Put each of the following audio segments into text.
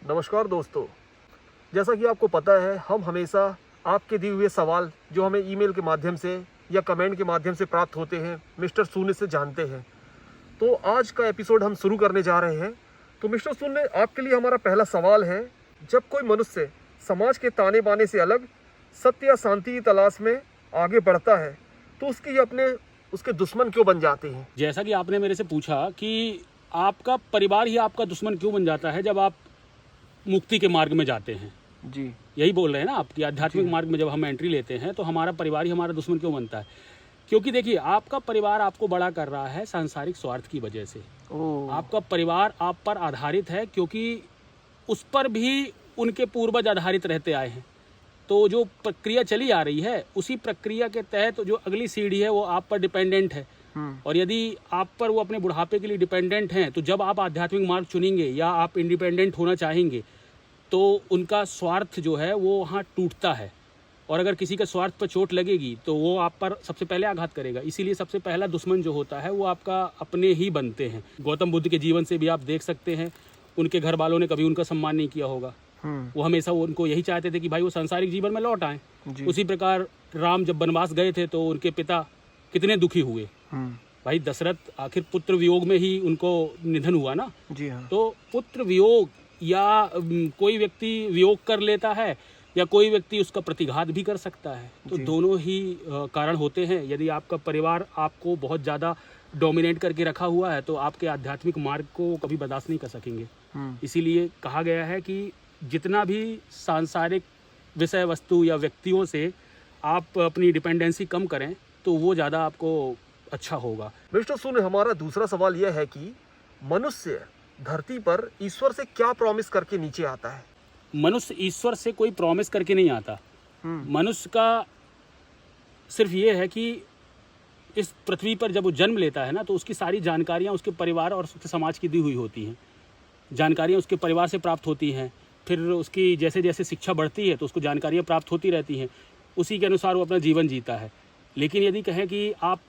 नमस्कार दोस्तों, जैसा कि आपको पता है हम हमेशा आपके दिए हुए सवाल जो हमें ईमेल के माध्यम से या कमेंट के माध्यम से प्राप्त होते हैं मिस्टर शून्य से जानते हैं। तो आज का एपिसोड हम शुरू करने जा रहे हैं। तो मिस्टर शून्य, आपके लिए हमारा पहला सवाल है, जब कोई मनुष्य समाज के ताने बाने से अलग सत्य या शांति की तलाश में आगे बढ़ता है तो उसके दुश्मन क्यों बन जाते हैं? जैसा कि आपने मेरे से पूछा कि आपका परिवार ही आपका दुश्मन क्यों बन जाता है जब आप मुक्ति के मार्ग में जाते हैं। जी, यही बोल रहे हैं ना, आपकी आध्यात्मिक मार्ग में जब हम एंट्री लेते हैं तो हमारा परिवार ही हमारा दुश्मन क्यों बनता है? क्योंकि देखिए, आपका परिवार आपको बड़ा कर रहा है सांसारिक स्वार्थ की वजह से। आपका परिवार आप पर आधारित है क्योंकि उस पर भी उनके पूर्वज आधारित रहते आए हैं। तो जो प्रक्रिया चली आ रही है उसी प्रक्रिया के तहत जो अगली सीढ़ी है वो आप पर डिपेंडेंट है। और यदि आप पर वो अपने बुढ़ापे के लिए डिपेंडेंट हैं तो जब आप आध्यात्मिक मार्ग चुनेंगे या आप इंडिपेंडेंट होना चाहेंगे तो उनका स्वार्थ जो है वो वहाँ टूटता है। और अगर किसी का स्वार्थ पर चोट लगेगी तो वो आप पर सबसे पहले आघात करेगा। इसीलिए सबसे पहला दुश्मन जो होता है वो आपका अपने ही बनते हैं। गौतम बुद्ध के जीवन से भी आप देख सकते हैं, उनके घर वालों ने कभी उनका सम्मान नहीं किया होगा। वो हमेशा उनको यही चाहते थे कि भाई वो सांसारिक जीवन में लौट आए। उसी प्रकार राम जब वनवास गए थे तो उनके पिता कितने दुखी हुए। भाई दशरथ आखिर पुत्र वियोग में ही उनको निधन हुआ ना। जी हाँ। तो पुत्र वियोग या कोई व्यक्ति वियोग कर लेता है या कोई व्यक्ति उसका प्रतिघात भी कर सकता है। तो दोनों ही कारण होते हैं। यदि आपका परिवार आपको बहुत ज़्यादा डोमिनेट करके रखा हुआ है तो आपके आध्यात्मिक मार्ग को कभी बर्दाश्त नहीं कर सकेंगे। इसीलिए कहा गया है कि जितना भी सांसारिक विषय वस्तु या व्यक्तियों से आप अपनी डिपेंडेंसी कम करें तो वो ज़्यादा आपको अच्छा होगा। मिस्टर शून्य, हमारा दूसरा सवाल यह है कि मनुष्य धरती पर ईश्वर से क्या प्रॉमिस करके नीचे आता है? मनुष्य ईश्वर से कोई प्रॉमिस करके नहीं आता। मनुष्य का सिर्फ ये है कि इस पृथ्वी पर जब वो जन्म लेता है ना तो उसकी सारी जानकारियाँ उसके परिवार और उसके समाज की दी हुई होती हैं। जानकारियाँ उसके परिवार से प्राप्त होती हैं। फिर उसकी जैसे जैसे शिक्षा बढ़ती है तो उसको जानकारियाँ प्राप्त होती रहती हैं। उसी के अनुसार वो अपना जीवन जीता है। लेकिन यदि कहें कि आप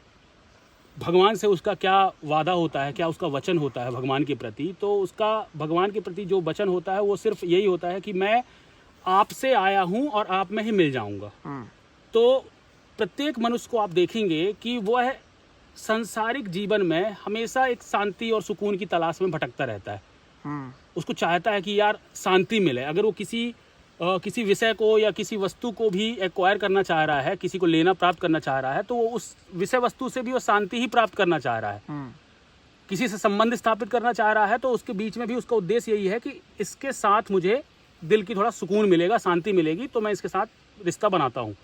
भगवान से उसका क्या वादा होता है, क्या उसका वचन होता है भगवान के प्रति, तो उसका भगवान के प्रति जो वचन होता है वो सिर्फ यही होता है कि मैं आपसे आया हूँ और आप में ही मिल जाऊँगा। तो प्रत्येक मनुष्य को आप देखेंगे कि वह सांसारिक जीवन में हमेशा एक शांति और सुकून की तलाश में भटकता रहता है। उसको चाहता है कि यार शांति मिले। अगर वो किसी विषय को या किसी वस्तु को भी एक्वायर करना चाह रहा है, किसी को लेना प्राप्त करना चाह रहा है, तो वो उस विषय वस्तु से भी वो शांति ही प्राप्त करना चाह रहा है। किसी से संबंध स्थापित करना चाह रहा है तो उसके बीच में भी उसका उद्देश्य यही है कि इसके साथ मुझे दिल की थोड़ा सुकून मिलेगा, शांति मिलेगी, तो मैं इसके साथ रिश्ता बनाता हूँ।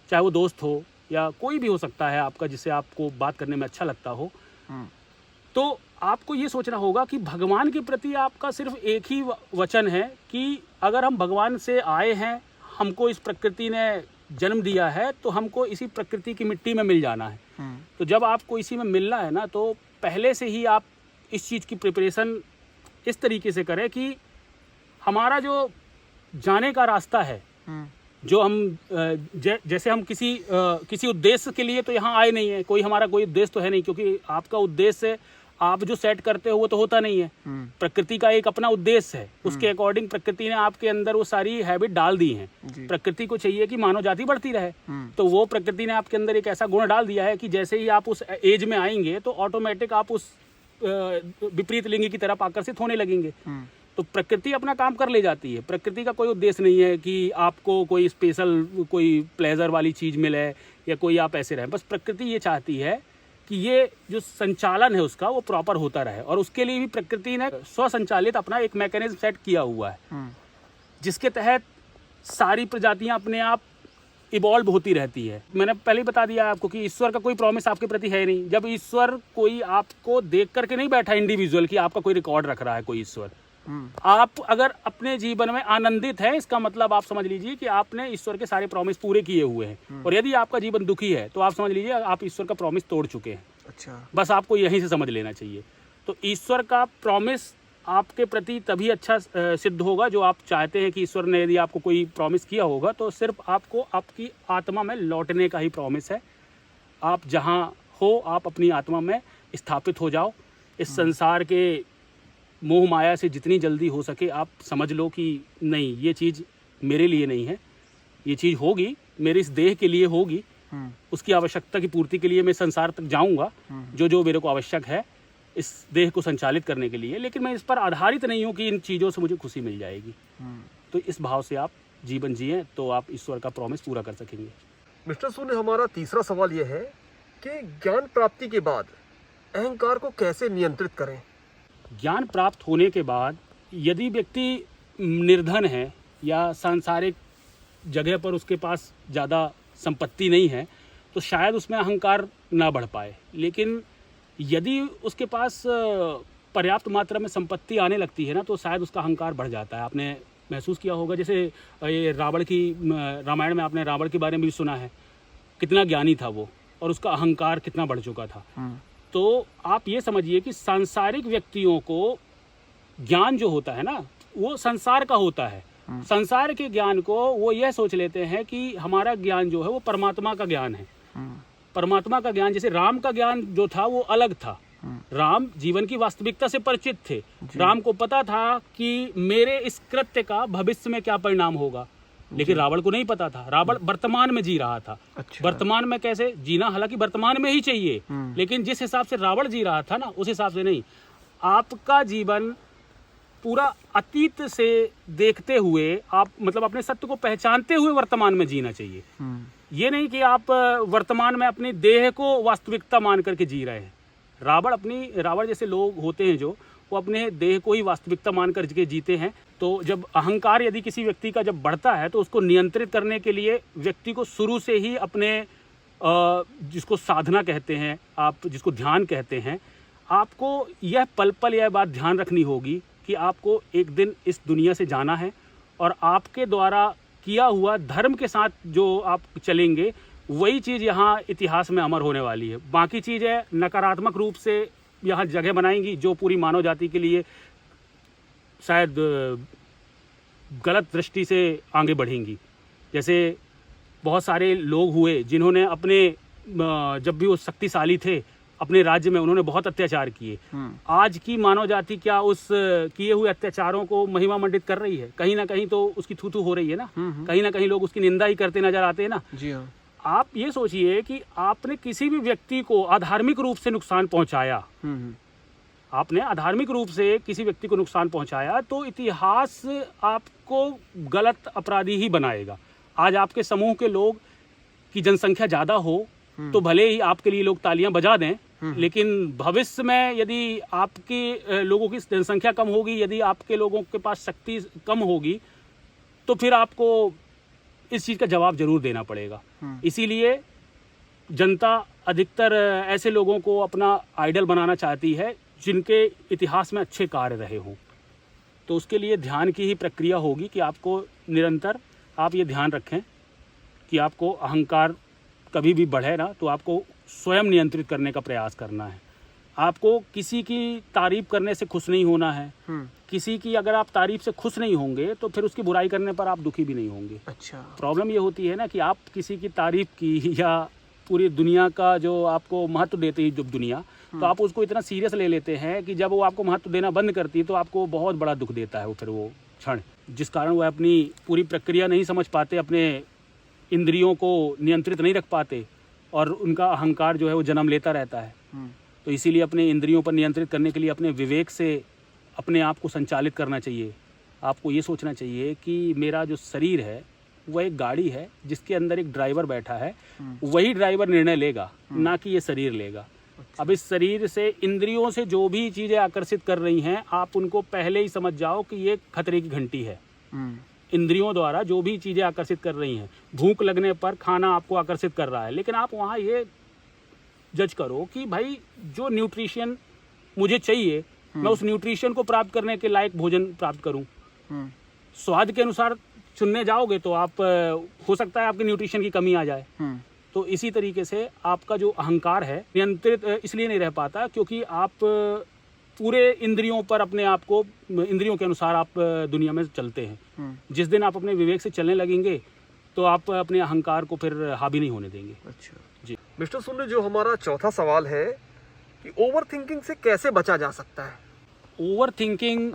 चाहे वो दोस्त हो या कोई भी हो सकता है आपका जिससे आपको बात करने में अच्छा लगता हो। तो आपको ये सोचना होगा कि भगवान के प्रति आपका सिर्फ एक ही वचन है कि अगर हम भगवान से आए हैं, हमको इस प्रकृति ने जन्म दिया है, तो हमको इसी प्रकृति की मिट्टी में मिल जाना है। तो जब आपको इसी में मिलना है ना, तो पहले से ही आप इस चीज़ की प्रिपरेशन इस तरीके से करें कि हमारा जो जाने का रास्ता है, जो हम जैसे हम किसी उद्देश्य के लिए तो यहाँ आए नहीं है, हमारा कोई उद्देश्य तो है नहीं, क्योंकि आपका उद्देश्य आप जो सेट करते हो वो तो होता नहीं है। प्रकृति का एक अपना उद्देश्य है, उसके अकॉर्डिंग प्रकृति ने आपके अंदर वो सारी हैबिट डाल दी हैं। प्रकृति को चाहिए कि मानव जाति बढ़ती रहे, तो वो प्रकृति ने आपके अंदर एक ऐसा गुण डाल दिया है कि जैसे ही आप उस एज में आएंगे तो ऑटोमेटिक आप उस विपरीत लिंग की तरफ आकर्षित होने लगेंगे। तो प्रकृति अपना काम कर ले जाती है। प्रकृति का कोई उद्देश्य नहीं है कि आपको कोई स्पेशल कोई प्लेजर वाली चीज़ मिले या कोई आप ऐसे रहें। बस प्रकृति ये चाहती है कि ये जो संचालन है उसका वो प्रॉपर होता रहे, और उसके लिए भी प्रकृति ने स्वसंचालित अपना एक मैकेनिज्म सेट किया हुआ है, जिसके तहत सारी प्रजातियां अपने आप इवॉल्व होती रहती है। मैंने पहले ही बता दिया आपको कि ईश्वर का कोई प्रॉमिस आपके प्रति है नहीं। जब ईश्वर कोई आपको देख करके नहीं बैठा इंडिविजुअल कि आपका कोई रिकॉर्ड रख रहा है कोई ईश्वर। आप अगर अपने जीवन में आनंदित है, इसका मतलब आप समझ लीजिए कि आपने ईश्वर के सारे प्रॉमिस पूरे किए हुए हैं। और यदि आपका जीवन दुखी है तो आप समझ लीजिए आप ईश्वर का प्रॉमिस तोड़ चुके हैं। अच्छा, बस आपको यहीं से समझ लेना चाहिए। तो ईश्वर का प्रॉमिस आपके प्रति तभी अच्छा सिद्ध होगा जो आप चाहते हैं कि ईश्वर ने यदि आपको कोई प्रॉमिस किया होगा तो सिर्फ आपको आपकी आत्मा में लौटने का ही प्रॉमिस है। आप जहाँ हो आप अपनी आत्मा में स्थापित हो जाओ। इस संसार के मोह माया से जितनी जल्दी हो सके आप समझ लो कि नहीं, ये चीज़ मेरे लिए नहीं है, ये चीज़ होगी मेरे इस देह के लिए होगी, उसकी आवश्यकता की पूर्ति के लिए मैं संसार तक जाऊंगा, जो जो मेरे को आवश्यक है इस देह को संचालित करने के लिए, लेकिन मैं इस पर आधारित नहीं हूँ कि इन चीज़ों से मुझे खुशी मिल जाएगी। तो इस भाव से आप जीवन जिए तो आप ईश्वर का प्रॉमिस पूरा कर सकेंगे। मिस्टर सूर्य, हमारा तीसरा सवाल यह है कि ज्ञान प्राप्ति के बाद अहंकार को कैसे नियंत्रित करें? ज्ञान प्राप्त होने के बाद यदि व्यक्ति निर्धन है या सांसारिक जगह पर उसके पास ज़्यादा संपत्ति नहीं है तो शायद उसमें अहंकार ना बढ़ पाए, लेकिन यदि उसके पास पर्याप्त मात्रा में संपत्ति आने लगती है ना तो शायद उसका अहंकार बढ़ जाता है। आपने महसूस किया होगा, जैसे ये रावण की रामायण में आपने रावण के बारे में भी सुना है, कितना ज्ञानी था वो और उसका अहंकार कितना बढ़ चुका था। तो आप ये समझिए कि सांसारिक व्यक्तियों को ज्ञान जो होता है ना वो संसार का होता है। संसार के ज्ञान को वो यह सोच लेते हैं कि हमारा ज्ञान जो है वो परमात्मा का ज्ञान है। परमात्मा का ज्ञान, जैसे राम का ज्ञान जो था वो अलग था। राम जीवन की वास्तविकता से परिचित थे। राम को पता था कि मेरे इस कृत्य का भविष्य में क्या परिणाम होगा, लेकिन रावण को नहीं पता था। रावण वर्तमान में जी रहा था। अच्छा। वर्तमान में कैसे जीना, हालांकि वर्तमान में ही चाहिए, लेकिन जिस हिसाब से रावण जी रहा था ना उस हिसाब से नहीं। आपका जीवन पूरा अतीत से देखते हुए आप मतलब अपने सत्य को पहचानते हुए वर्तमान में जीना चाहिए। ये नहीं कि आप वर्तमान में अपनी देह को वास्तविकता मान करके जी रहे हैं। रावण जैसे लोग होते हैं जो वो अपने देह को ही वास्तविकता मान करके जीते हैं। तो जब अहंकार यदि किसी व्यक्ति का जब बढ़ता है तो उसको नियंत्रित करने के लिए व्यक्ति को शुरू से ही अपने जिसको साधना कहते हैं, आप जिसको ध्यान कहते हैं, आपको यह पल पल यह बात ध्यान रखनी होगी कि आपको एक दिन इस दुनिया से जाना है और आपके द्वारा किया हुआ धर्म के साथ जो आप चलेंगे वही चीज़ यहाँ इतिहास में अमर होने वाली है। बाकी चीज़ें नकारात्मक रूप से यहाँ जगह बनाएंगी जो पूरी मानव जाति के लिए शायद गलत दृष्टि से आगे बढ़ेंगी। जैसे बहुत सारे लोग हुए जिन्होंने अपने जब भी वो शक्तिशाली थे अपने राज्य में उन्होंने बहुत अत्याचार किए। आज की मानव जाति क्या उस किए हुए अत्याचारों को महिमा मंडित कर रही है? कहीं ना कहीं तो उसकी थू थू हो रही है ना। कहीं ना कहीं लोग उसकी निंदा ही करते नजर आते हैं ना। जी हाँ। आप ये सोचिए कि आपने किसी भी व्यक्ति को अधार्मिक रूप से नुकसान पहुंचाया, आपने अधार्मिक रूप से किसी व्यक्ति को नुकसान पहुंचाया तो इतिहास आपको गलत अपराधी ही बनाएगा। आज आपके समूह के लोग की जनसंख्या ज्यादा हो तो भले ही आपके लिए लोग तालियां बजा दें, लेकिन भविष्य में यदि आपके लोगों की जनसंख्या कम होगी, यदि आपके लोगों के पास शक्ति कम होगी तो फिर आपको इस चीज़ का जवाब जरूर देना पड़ेगा। इसीलिए जनता अधिकतर ऐसे लोगों को अपना आइडल बनाना चाहती है जिनके इतिहास में अच्छे कार्य रहे हों। तो उसके लिए ध्यान की ही प्रक्रिया होगी कि आपको निरंतर आप ये ध्यान रखें कि आपको अहंकार कभी भी बढ़े ना तो आपको स्वयं नियंत्रित करने का प्रयास करना है। आपको किसी की तारीफ करने से खुश नहीं होना है। किसी की अगर आप तारीफ से खुश नहीं होंगे तो फिर उसकी बुराई करने पर आप दुखी भी नहीं होंगे। अच्छा। प्रॉब्लम ये होती है ना कि आप किसी की तारीफ की या पूरी दुनिया का जो आपको महत्व देती है जब दुनिया, तो आप उसको इतना सीरियस ले लेते हैं कि जब वो आपको महत्व देना बंद करती है तो आपको बहुत बड़ा दुख देता है वो फिर वो क्षण, जिस कारण वह अपनी पूरी प्रक्रिया नहीं समझ पाते, अपने इंद्रियों को नियंत्रित नहीं रख पाते और उनका अहंकार जो है वो जन्म लेता रहता है। तो इसीलिए अपने इंद्रियों पर नियंत्रित करने के लिए अपने विवेक से अपने आप को संचालित करना चाहिए। आपको ये सोचना चाहिए कि मेरा जो शरीर है वह एक गाड़ी है जिसके अंदर एक ड्राइवर बैठा है, वही ड्राइवर निर्णय लेगा, ना कि ये शरीर लेगा। अब इस शरीर से इंद्रियों से जो भी चीज़ें आकर्षित कर रही हैं आप उनको पहले ही समझ जाओ कि ये खतरे की घंटी है। इंद्रियों द्वारा जो भी चीज़ें आकर्षित कर रही हैं, भूख लगने पर खाना आपको आकर्षित कर रहा है, लेकिन आप वहाँ ये जज करो कि भाई जो न्यूट्रिशन मुझे चाहिए मैं उस न्यूट्रिशन को प्राप्त करने के लायक भोजन प्राप्त करूं। स्वाद के अनुसार चुनने जाओगे तो आप हो सकता है आपकी न्यूट्रिशन की कमी आ जाए। तो इसी तरीके से आपका जो अहंकार है नियंत्रित इसलिए नहीं रह पाता क्योंकि आप पूरे इंद्रियों पर अपने आप को इंद्रियों के अनुसार आप दुनिया में चलते हैं। जिस दिन आप अपने विवेक से चलने लगेंगे तो आप अपने अहंकार को फिर हावी नहीं होने देंगे। अच्छा जी मिस्टर सूर्य, जो हमारा चौथा सवाल है कि ओवर थिंकिंग से कैसे बचा जा सकता है? ओवर थिंकिंग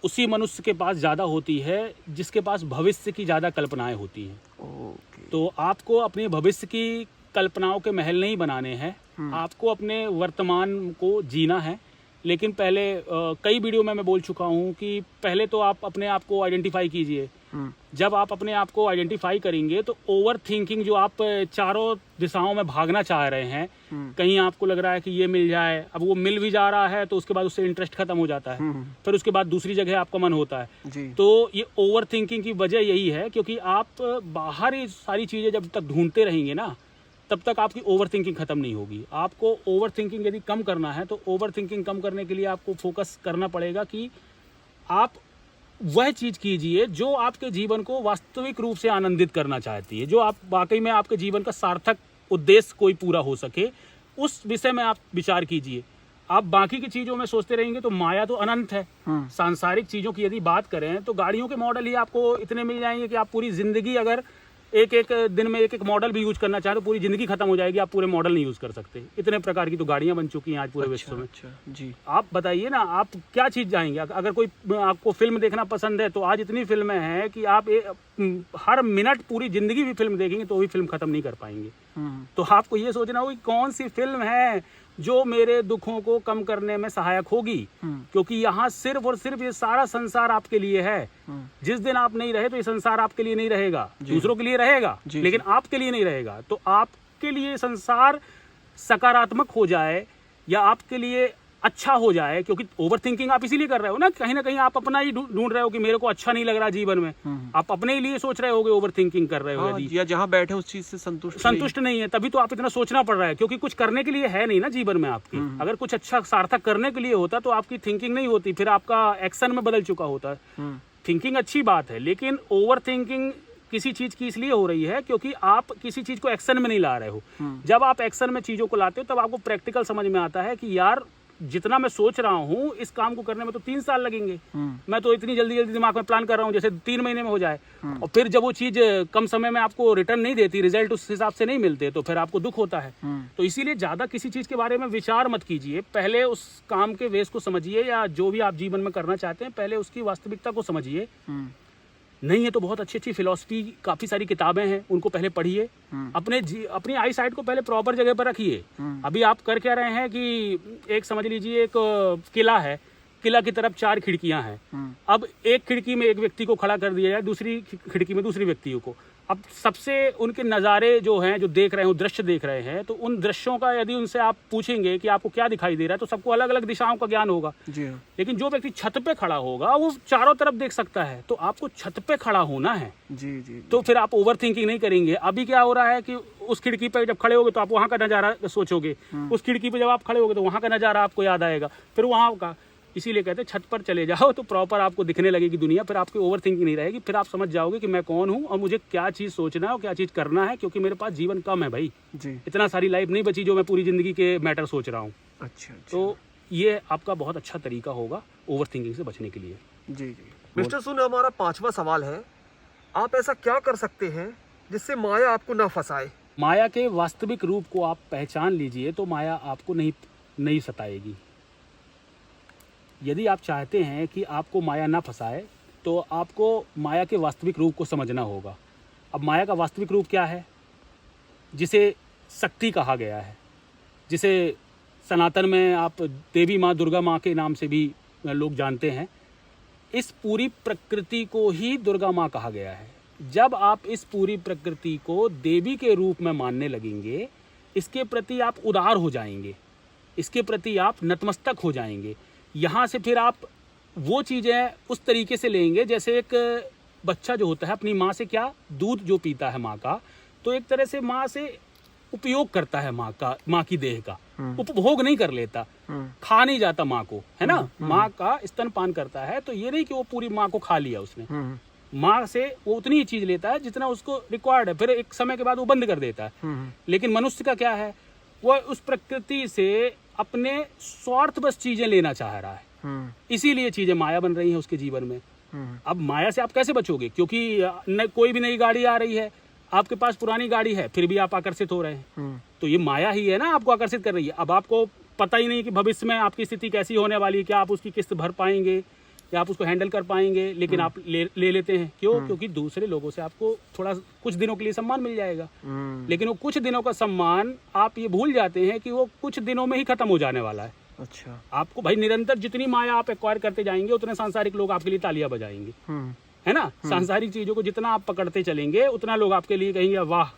उसी मनुष्य के पास ज़्यादा होती है जिसके पास भविष्य की ज़्यादा कल्पनाएं होती हैं। ओके। तो आपको अपने भविष्य की कल्पनाओं के महल नहीं बनाने हैं, आपको अपने वर्तमान को जीना है। लेकिन पहले कई वीडियो में मैं बोल चुका हूँ कि पहले तो आप अपने आप को आइडेंटिफाई कीजिए। जब आप अपने आप को आइडेंटिफाई करेंगे तो ओवर थिंकिंग जो आप चारों दिशाओं में भागना चाह रहे हैं, कहीं आपको लग रहा है कि ये मिल जाए, अब वो मिल भी जा रहा है तो उसके बाद उससे इंटरेस्ट खत्म हो जाता है, फिर उसके बाद दूसरी जगह आपका मन होता है जी। तो ये ओवर थिंकिंग की वजह यही है, क्योंकि आप बाहर ही सारी चीज़ें जब तक ढूंढते रहेंगे ना तब तक आपकी ओवर थिंकिंग खत्म नहीं होगी। आपको ओवर थिंकिंग यदि कम करना है तो ओवर थिंकिंग कम करने के लिए आपको फोकस करना पड़ेगा कि आप वह चीज़ कीजिए जो आपके जीवन को वास्तविक रूप से आनंदित करना चाहती है, जो आप वाकई में आपके जीवन का सार्थक उद्देश्य कोई पूरा हो सके, उस विषय में आप विचार कीजिए। आप बाकी की चीज़ों में सोचते रहेंगे तो माया तो अनंत है। सांसारिक चीज़ों की यदि बात करें तो गाड़ियों के मॉडल ही आपको इतने मिल जाएंगे कि आप पूरी ज़िंदगी अगर एक एक दिन में एक एक मॉडल भी यूज करना चाहे तो पूरी ज़िंदगी खत्म हो जाएगी, आप पूरे मॉडल नहीं यूज़ कर सकते। इतने प्रकार की तो गाड़ियाँ बन चुकी हैं आज पूरे विश्व में। अच्छा जी। आप बताइए ना, आप क्या चीज़ चाहेंगे? अगर कोई आपको फिल्म देखना पसंद है तो आज इतनी फिल्में हैं कि आप हर मिनट पूरी ज़िंदगी भी फिल्म देखेंगे तो भी फिल्म ख़त्म नहीं कर पाएंगे। तो आपको ये सोचना होगा कि कौन सी फिल्म है जो मेरे दुखों को कम करने में सहायक होगी, क्योंकि यहाँ सिर्फ और सिर्फ ये सारा संसार आपके लिए है। जिस दिन आप नहीं रहे तो ये संसार आपके लिए नहीं रहेगा, दूसरों के लिए रहेगा लेकिन आपके लिए नहीं रहेगा। तो आपके लिए संसार सकारात्मक हो जाए या आपके लिए अच्छा हो जाए, क्योंकि ओवर थिंकिंग आप इसीलिए कर रहे हो ना कहीं आप अपना ही ढूंढ रहे हो कि मेरे को अच्छा नहीं लग रहा जीवन में, आप अपने ही लिए सोच रहे होगे, ओवर थिंकिंग कर रहे हो। यदि या जहाँ बैठे उस चीज से संतुष्ट नहीं है तभी तो आप इतना सोचना पड़ रहा है, क्योंकि कुछ करने के लिए है नहीं ना जीवन में आपकी। अगर कुछ अच्छा सार्थक करने के लिए होता तो आपकी थिंकिंग नहीं होती, फिर आपका एक्शन में बदल चुका होता। थिंकिंग अच्छी बात है लेकिन ओवर थिंकिंग किसी चीज की इसलिए हो रही है क्योंकि आप किसी चीज को एक्शन में नहीं ला रहे हो। जब आप एक्शन में चीजों को लाते हो तब आपको प्रैक्टिकल समझ में आता है कि यार जितना मैं सोच रहा हूँ इस काम को करने में तो 3 साल लगेंगे, मैं तो इतनी जल्दी दिमाग में प्लान कर रहा हूँ जैसे 3 महीने में हो जाए। और फिर जब वो चीज कम समय में आपको रिटर्न नहीं देती, रिजल्ट उस हिसाब से नहीं मिलते, तो फिर आपको दुख होता है। तो इसीलिए ज्यादा किसी चीज के बारे में विचार मत कीजिए, पहले उस काम के वेस को समझिए या जो भी आप जीवन में करना चाहते हैं पहले उसकी वास्तविकता को समझिए। नहीं है तो बहुत अच्छी अच्छी फिलॉसफी काफ़ी सारी किताबें हैं, उनको पहले पढ़िए। अपनी आई साइट को पहले प्रॉपर जगह पर रखिए। अभी आप कर क्या रहे हैं कि एक समझ लीजिए एक किला है, किला की तरफ 4 खिड़कियां हैं। अब एक खिड़की में एक व्यक्ति को खड़ा कर दिया जाए, दूसरी खिड़की में दूसरी व्यक्तियों को। अब सबसे उनके नज़ारे जो हैं जो देख रहे हैं, वो दृश्य देख रहे हैं, तो उन दृश्यों का यदि उनसे आप पूछेंगे कि आपको क्या दिखाई दे रहा है तो सबको अलग अलग दिशाओं का ज्ञान होगा जी। लेकिन जो व्यक्ति छत पे खड़ा होगा वो चारों तरफ देख सकता है, तो आपको छत पे खड़ा होना है जी। तो फिर आप ओवर थिंकिंग नहीं करेंगे। अभी क्या हो रहा है कि उस खिड़की पे जब खड़े होगे तो आप वहाँ का नज़ारा सोचोगे, उस खिड़की पे जब आप खड़े होगे तो वहाँ का नज़ारा आपको याद आएगा, फिर वहाँ का। इसीलिए कहते हैं छत पर चले जाओ तो प्रॉपर आपको दिखने लगेगी दुनिया, फिर आपकी ओवर थिंकिंग नहीं रहेगी, फिर आप समझ जाओगे कि मैं कौन हूँ और मुझे क्या चीज़ सोचना है और क्या चीज़ करना है, क्योंकि मेरे पास जीवन कम है भाई जी। इतना सारी लाइफ नहीं बची जो मैं पूरी ज़िंदगी के मैटर सोच रहा हूँ। अच्छा। तो ये आपका बहुत अच्छा तरीका होगा ओवर थिंकिंग से बचने के लिए जी। मिस्टर सुन, हमारा 5वां सवाल है, आप ऐसा क्या कर सकते हैं जिससे माया आपको ना फंसाए? माया के वास्तविक रूप को आप पहचान लीजिए तो माया आपको नहीं सताएगी। यदि आप चाहते हैं कि आपको माया ना फंसाए तो आपको माया के वास्तविक रूप को समझना होगा। अब माया का वास्तविक रूप क्या है? जिसे शक्ति कहा गया है, जिसे सनातन में आप देवी माँ दुर्गा माँ के नाम से भी लोग जानते हैं। इस पूरी प्रकृति को ही दुर्गा माँ कहा गया है। जब आप इस पूरी प्रकृति को देवी के रूप में मानने लगेंगे, इसके प्रति आप उदार हो जाएंगे, इसके प्रति आप नतमस्तक हो जाएंगे। यहाँ से फिर आप वो चीज़ें उस तरीके से लेंगे जैसे एक बच्चा जो होता है अपनी माँ से क्या दूध जो पीता है माँ का, तो एक तरह से माँ से उपयोग करता है माँ की देह का, उपभोग नहीं कर लेता, खा नहीं जाता माँ को, है ना। माँ का स्तनपान करता है, तो ये नहीं कि वो पूरी माँ को खा लिया उसने, माँ से वो उतनी ही चीज लेता है जितना उसको रिक्वायर्ड है, फिर एक समय के बाद वो बंद कर देता है। लेकिन मनुष्य का क्या है, वो उस प्रकृति से अपने स्वार्थ बस चीजें लेना चाह रहा है, इसीलिए चीजें माया बन रही हैं उसके जीवन में। अब माया से आप कैसे बचोगे? क्योंकि कोई भी नई गाड़ी आ रही है, आपके पास पुरानी गाड़ी है, फिर भी आप आकर्षित हो रहे हैं, तो ये माया ही है ना आपको आकर्षित कर रही है। अब आपको पता ही नहीं कि भविष्य में आपकी स्थिति कैसी होने वाली है, क्या आप उसकी किस्त भर पाएंगे या आप उसको हैंडल कर पाएंगे, लेकिन आप ले लेते हैं। क्यों? क्योंकि दूसरे लोगों से आपको थोड़ा कुछ दिनों के लिए सम्मान मिल जाएगा, लेकिन वो कुछ दिनों का सम्मान आप ये भूल जाते हैं कि वो कुछ दिनों में ही खत्म हो जाने वाला है। अच्छा। आपको भाई निरंतर जितनी माया आप एक्वायर करते जाएंगे उतने सांसारिक लोग आपके लिए तालियां बजाएंगे, है ना। सांसारिक चीजों को जितना आप पकड़ते चलेंगे उतना लोग आपके लिए कहेंगे वाह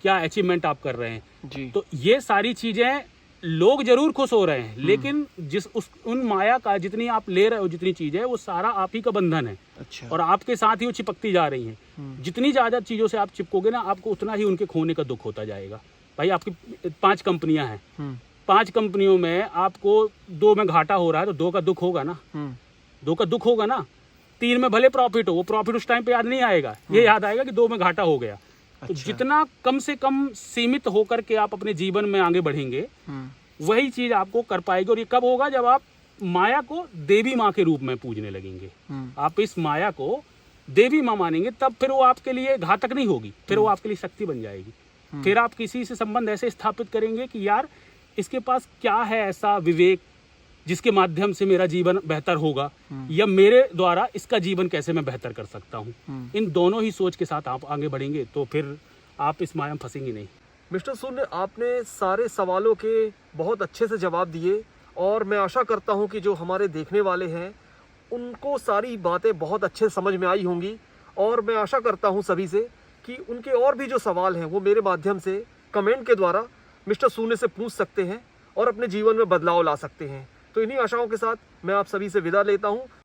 क्या अचीवमेंट आप कर रहे हैं जी। तो ये सारी चीजें लोग जरूर खुश हो रहे हैं, लेकिन उन माया का जितनी आप ले रहे हो, जितनी चीज है वो सारा आप ही का बंधन है। अच्छा। और आपके साथ ही वो चिपकती जा रही हैं। जितनी ज्यादा चीजों से आप चिपकोगे ना, आपको उतना ही उनके खोने का दुख होता जाएगा। भाई आपकी 5 कंपनियां हैं, 5 कंपनियों में आपको 2 में घाटा हो रहा है तो 2 का दुख होगा ना, 2 का दुख होगा ना। 3 में भले प्रॉफिट हो, वो प्रॉफिट उस टाइम पे याद नहीं आएगा, ये याद आएगा कि 2 में घाटा हो गया। तो जितना कम से कम सीमित होकर के आप अपने जीवन में आगे बढ़ेंगे वही चीज आपको कर पाएगी। और ये कब होगा? जब आप माया को देवी माँ के रूप में पूजने लगेंगे। आप इस माया को देवी माँ मानेंगे, तब फिर वो आपके लिए घातक नहीं होगी, फिर वो आपके लिए शक्ति बन जाएगी। फिर आप किसी से संबंध ऐसे स्थापित करेंगे कि यार इसके पास क्या है ऐसा विवेक जिसके माध्यम से मेरा जीवन बेहतर होगा, या मेरे द्वारा इसका जीवन कैसे मैं बेहतर कर सकता हूँ। इन दोनों ही सोच के साथ आप आगे बढ़ेंगे तो फिर आप इस माया में फंसेंगे नहीं। मिस्टर शून्य, आपने सारे सवालों के बहुत अच्छे से जवाब दिए और मैं आशा करता हूं कि जो हमारे देखने वाले हैं उनको सारी बातें बहुत अच्छे से समझ में आई होंगी। और मैं आशा करता हूं सभी से कि उनके और भी जो सवाल हैं वो मेरे माध्यम से कमेंट के द्वारा मिस्टर शून्य से पूछ सकते हैं और अपने जीवन में बदलाव ला सकते हैं। तो इन्हीं आशाओं के साथ मैं आप सभी से विदा लेता हूं।